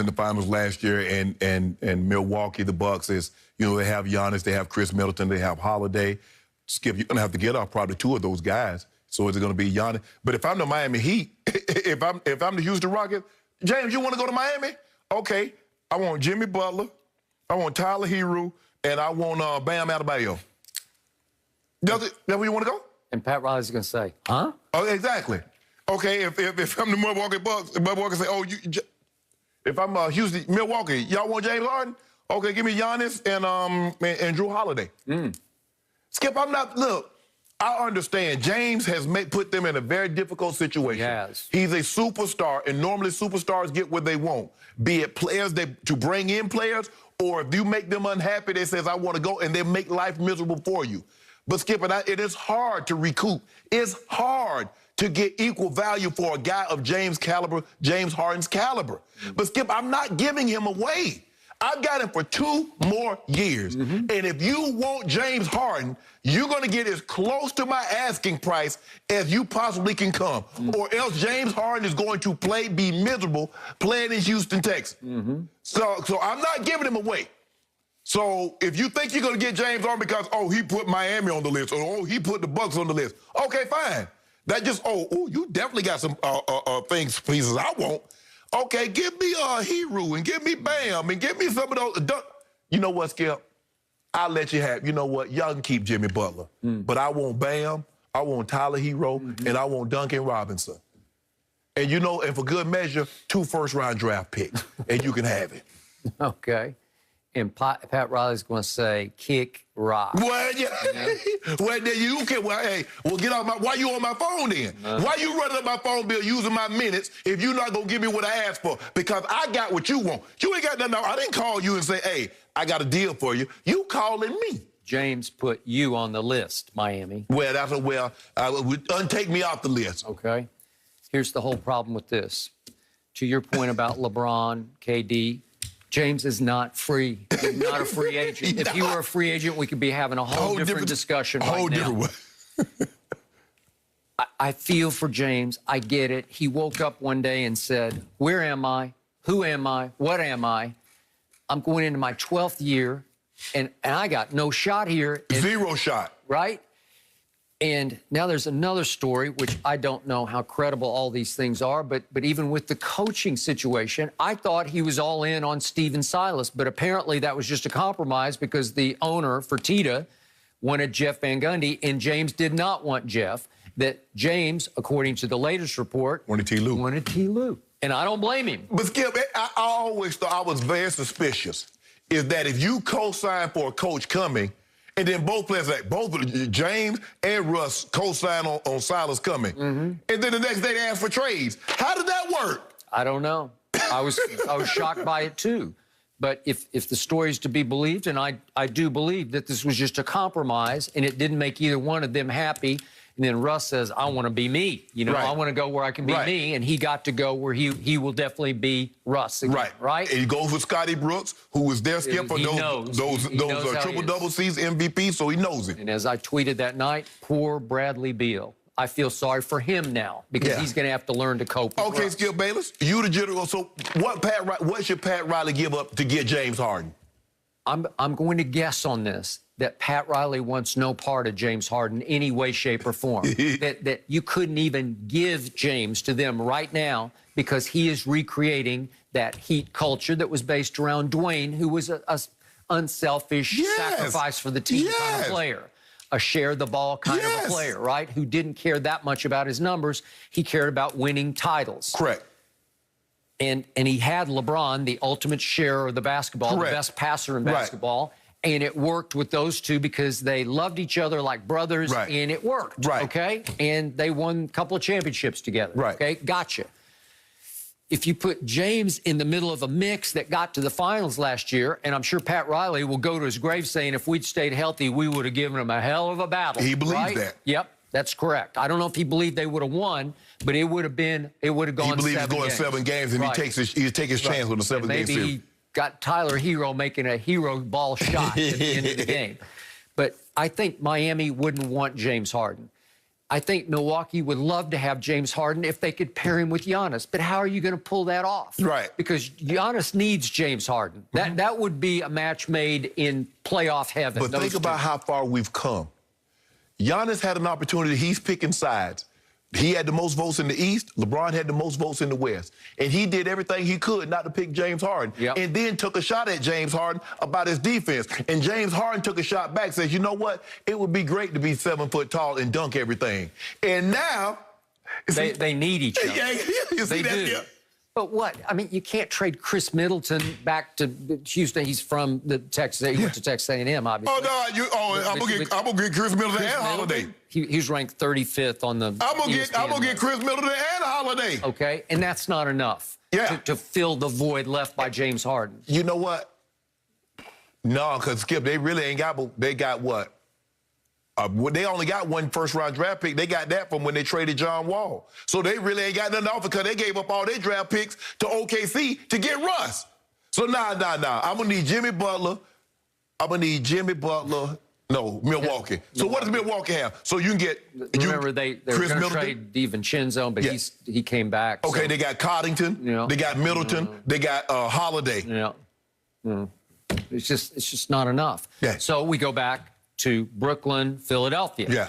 in the finals last year, and Milwaukee, the Bucks is, they have Giannis, they have Chris Middleton, they have Holiday. Skip, you're gonna have to get off probably two of those guys. So is it gonna be Giannis? But if I'm the Miami Heat, if I'm the Houston Rockets, James, you want to go to Miami? Okay, I want Jimmy Butler, I want Tyler Hero, and I want Bam Adebayo. That where you want to go? And Pat Riley's going to say, huh? Oh, exactly. Okay, if I'm the Milwaukee Bucks, Milwaukee say, oh, if I'm Houston, Milwaukee, y'all want James Harden? Okay, give me Giannis and Drew Holiday. Skip, look, I understand. James has put them in a very difficult situation. Yes. He's a superstar, and normally superstars get what they want, be it players to bring in players, or if you make them unhappy, they says, I want to go, and they make life miserable for you. But Skip, it is hard to recoup. It's hard to get equal value for a guy of James Harden's caliber. But Skip, I'm not giving him away. I've got him for 2 more years. And if you want James Harden, you're going to get as close to my asking price as you possibly can come. Or else James Harden is going to be miserable playing in Houston, Texas. So I'm not giving him away. So if you think you're going to get James Harden because, oh, he put Miami on the list, or, oh, he put the Bucks on the list, okay, fine. That just, you definitely got some pieces I want. Okay, give me Hero and give me Bam and give me some of those. You know what, Skip? I'll let you have. You know what? Y'all can keep Jimmy Butler. But I want Bam, I want Tyler Hero, and I want Duncan Robinson. And and for good measure, 2 first-round draft picks, and you can have it. Okay. And Pat Riley's going to say, kick rock. Well, yeah. Well, then you can. Well, hey, get off my. Why you on my phone then? Why you running up my phone bill using my minutes if you're not gonna give me what I asked for? Because I got what you want. You ain't got nothing. I didn't call you and say, hey, I got a deal for you. You calling me. James put you on the list, Miami. Well, untake me off the list. Okay. Here's the whole problem with this. To your point about LeBron, KD. James is not free. He's not a free agent. If you were a free agent, we could be having a whole different discussion right now. I feel for James. I get it. He woke up one day and said, where am I? Who am I? What am I? I'm going into my 12th year, and I got no shot here. Zero shot. Right? And now there's another story, which I don't know how credible all these things are, but even with the coaching situation, I thought he was all in on Stephen Silas, but apparently that was just a compromise because the owner, Fertitta, wanted Jeff Van Gundy, and James did not want Jeff. That James, according to the latest report, wanted T. Lue. Wanted T. Lue. And I don't blame him. But Skip, I always thought, I was very suspicious, is that if you co-sign for a coach coming, and then both players, like both James and Russ, co-sign on Silas coming. And then the next day they ask for trades. How did that work? I don't know. I was shocked by it too. But if the story is to be believed, and I do believe that this was just a compromise and it didn't make either one of them happy. And then Russ says, I want to be me. I want to go where I can be me. And he got to go where he will definitely be Russ again, right? And he goes with Scotty Brooks, who was their skip for those triple-double season MVP, so he knows it. And as I tweeted that night, poor Bradley Beal. I feel sorry for him now because he's going to have to learn to cope with Okay, Russ. Skip Bayless, you the general. So what should Pat Riley give up to get James Harden? I'm going to guess on this that Pat Riley wants no part of James Harden any way, shape, or form. that you couldn't even give James to them right now because he is recreating that Heat culture that was based around Dwayne, who was a unselfish sacrifice for the team kind of player. A share the ball kind of a player, right? Who didn't care that much about his numbers. He cared about winning titles. Correct. And he had LeBron, the ultimate sharer of the basketball, the best passer in basketball. And it worked with those two because they loved each other like brothers, and it worked, okay? And they won a couple of championships together, okay? Gotcha. If you put James in the middle of a mix that got to the finals last year, and I'm sure Pat Riley will go to his grave saying if we'd stayed healthy, we would have given him a hell of a battle. He believes that. Yep, that's correct. I don't know if he believed they would have won, but it would have gone 7 games. He believes going 7 games, and he'll take his chance with a 7-game series. Maybe he got Tyler Hero making a hero ball shot at the end of the game. But I think Miami wouldn't want James Harden. I think Milwaukee would love to have James Harden if they could pair him with Giannis. But how are you going to pull that off? Right. Because Giannis needs James Harden. That would be a match made in playoff heaven. But think about how far we've come. Giannis had an opportunity. He's picking sides. He had the most votes in the East. LeBron had the most votes in the West. And he did everything he could not to pick James Harden. Yep. And then took a shot at James Harden about his defense. And James Harden took a shot back, says, you know what? It would be great to be 7 foot tall and dunk everything. And now... They need each other. Yeah, you see They that? do. Yeah. But what? I mean, you can't trade Chris Middleton back to Houston. He's from the Texas. He went to Texas A&M, obviously. I'm gonna get Chris Middleton and Holiday. He's ranked 35th on the. I'm gonna get Chris Middleton and Holiday. Okay, and that's not enough. Yeah. To fill the void left by James Harden. You know what? No, because Skip, they really ain't got. They got what? They only got one first-round draft pick. They got that from when they traded John Wall. So they really ain't got nothing off because they gave up all their draft picks to OKC to get Russ. So nah. I'm going to need Jimmy Butler. No, Milwaukee. Yeah. So what does Milwaukee have? So you can get... Remember, they were going to trade DiVincenzo, but he came back. Okay, so. they got Coddington. Yeah. They got Middleton. They got Holiday. Yeah. It's just not enough. Yeah. So we go back to Brooklyn, Philadelphia. Yeah.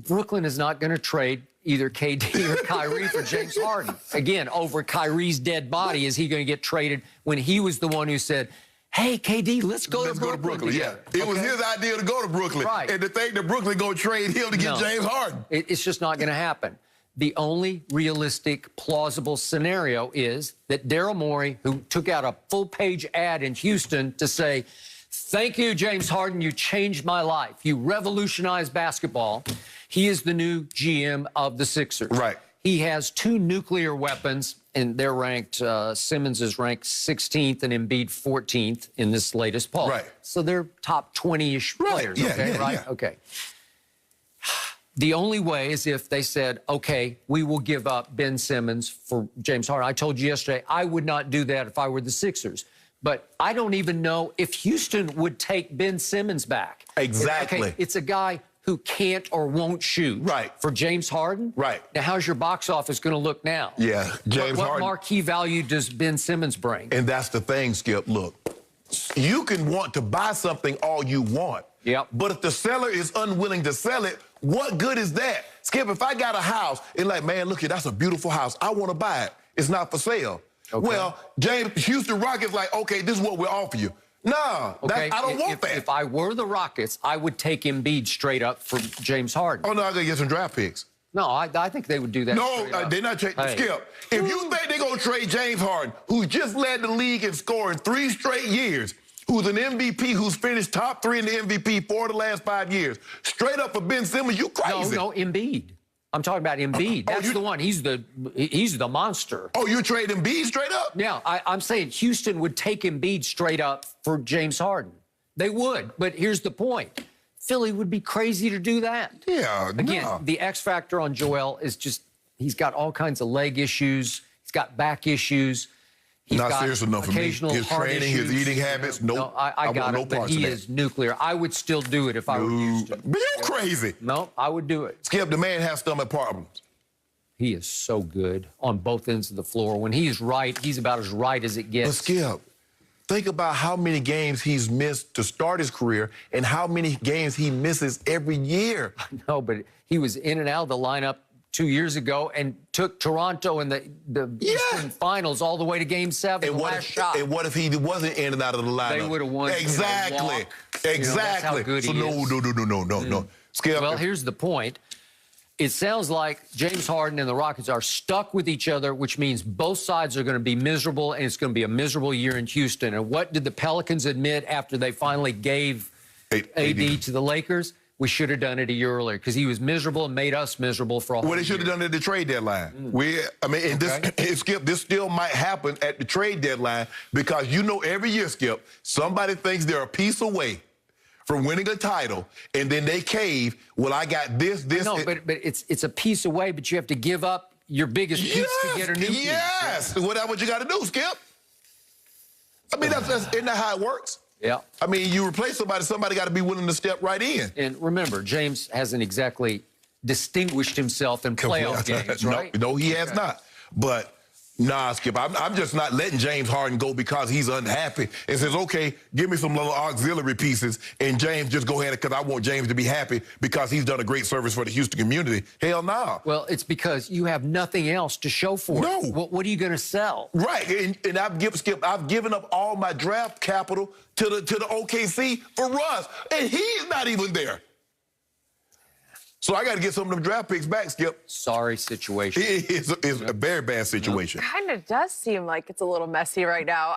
Brooklyn is not going to trade either KD or Kyrie for James Harden. Again, over Kyrie's dead body, is he going to get traded when he was the one who said, hey, KD, let's go to Brooklyn. Yeah. It was his idea to go to Brooklyn. Right. And to think that Brooklyn going to trade him to get James Harden. It's just not going to happen. The only realistic, plausible scenario is that Daryl Morey, who took out a full-page ad in Houston to say, thank you, James Harden. You changed my life. You revolutionized basketball. He is the new GM of the Sixers. Right. He has 2 nuclear weapons, and they're ranked, Simmons is ranked 16th and Embiid 14th in this latest poll. Right. So they're top 20-ish players, okay? Yeah. Okay. The only way is if they said, okay, we will give up Ben Simmons for James Harden. I told you yesterday, I would not do that if I were the Sixers. But I don't even know if Houston would take Ben Simmons back. Exactly. Okay, it's a guy who can't or won't shoot. Right. For James Harden? Right. Now, how's your box office going to look now? Yeah, James What Harden. marquee value does Ben Simmons bring? And that's the thing, Skip. Look, you can want to buy something all you want. Yep. But if the seller is unwilling to sell it, what good is that? Skip, if I got a house and like, man, look, that's a beautiful house. I want to buy it. It's not for sale. Okay. Well, Houston Rockets like, okay, this is what we'll offer you. No, okay. I don't want that. If I were the Rockets, I would take Embiid straight up for James Harden. Oh, no, I got to get some draft picks. No, I think they would do that. No, they're not trading. Hey. Skip, if you think they're going to trade James Harden, who just led the league in scoring 3 straight years, who's an MVP, who's finished top 3 in the MVP 4 of the last 5 years, straight up for Ben Simmons, you crazy. No, Embiid. I'm talking about Embiid. That's the one. He's the monster. Oh, you trade Embiid straight up? Yeah, I'm saying Houston would take Embiid straight up for James Harden. They would, but here's the point. Philly would be crazy to do that. Yeah, Again, no. The X factor on Joel is just, he's got all kinds of leg issues. He's got back issues. He's not got serious enough for me. occasional His heart training, issues. his eating habits, No, I got it, but he is nuclear. I would still do it if I were Houston. But you crazy. No, I would do it. Skip, the man has stomach problems. He is so good on both ends of the floor. When he's right, he's about as right as it gets. But Skip, think about how many games he's missed to start his career and how many games he misses every year. No, but he was in and out of the lineup 2 years ago and took Toronto in the Eastern Finals all the way to Game 7. And what if he wasn't in and out of the lineup? They would have won. Exactly. Exactly. You know, that's how good so he is. No. Skip. Well, here's the point. It sounds like James Harden and the Rockets are stuck with each other, which means both sides are going to be miserable, and it's going to be a miserable year in Houston. And what did the Pelicans admit after they finally gave AD to the Lakers? We should have done it a year earlier because he was miserable and made us miserable for a whole year. Well, they should have done it at the trade deadline. Skip, this still might happen at the trade deadline because you know every year, Skip, somebody thinks they're a piece away from winning a title, and then they cave. Well, I got this. No, but it's a piece away, but you have to give up your biggest piece to get a new piece. Yes, well, that's what you got to do, Skip. I mean, isn't that how it works? Yeah. I mean, you replace somebody got to be willing to step right in. And remember, James hasn't exactly distinguished himself in playoff games, right? No, he has not. But nah, Skip, I'm just not letting James Harden go because he's unhappy and says, okay, give me some little auxiliary pieces, and James, just go ahead, because I want James to be happy because he's done a great service for the Houston community. Hell no. Nah. Well, it's because you have nothing else to show for No. it. What are you going to sell? Right, and I've given up all my draft capital to the OKC for Russ, and he's not even there. So I got to get some of them draft picks back, Skip. Sorry situation. It's a very bad situation. Kind of does seem like it's a little messy right now.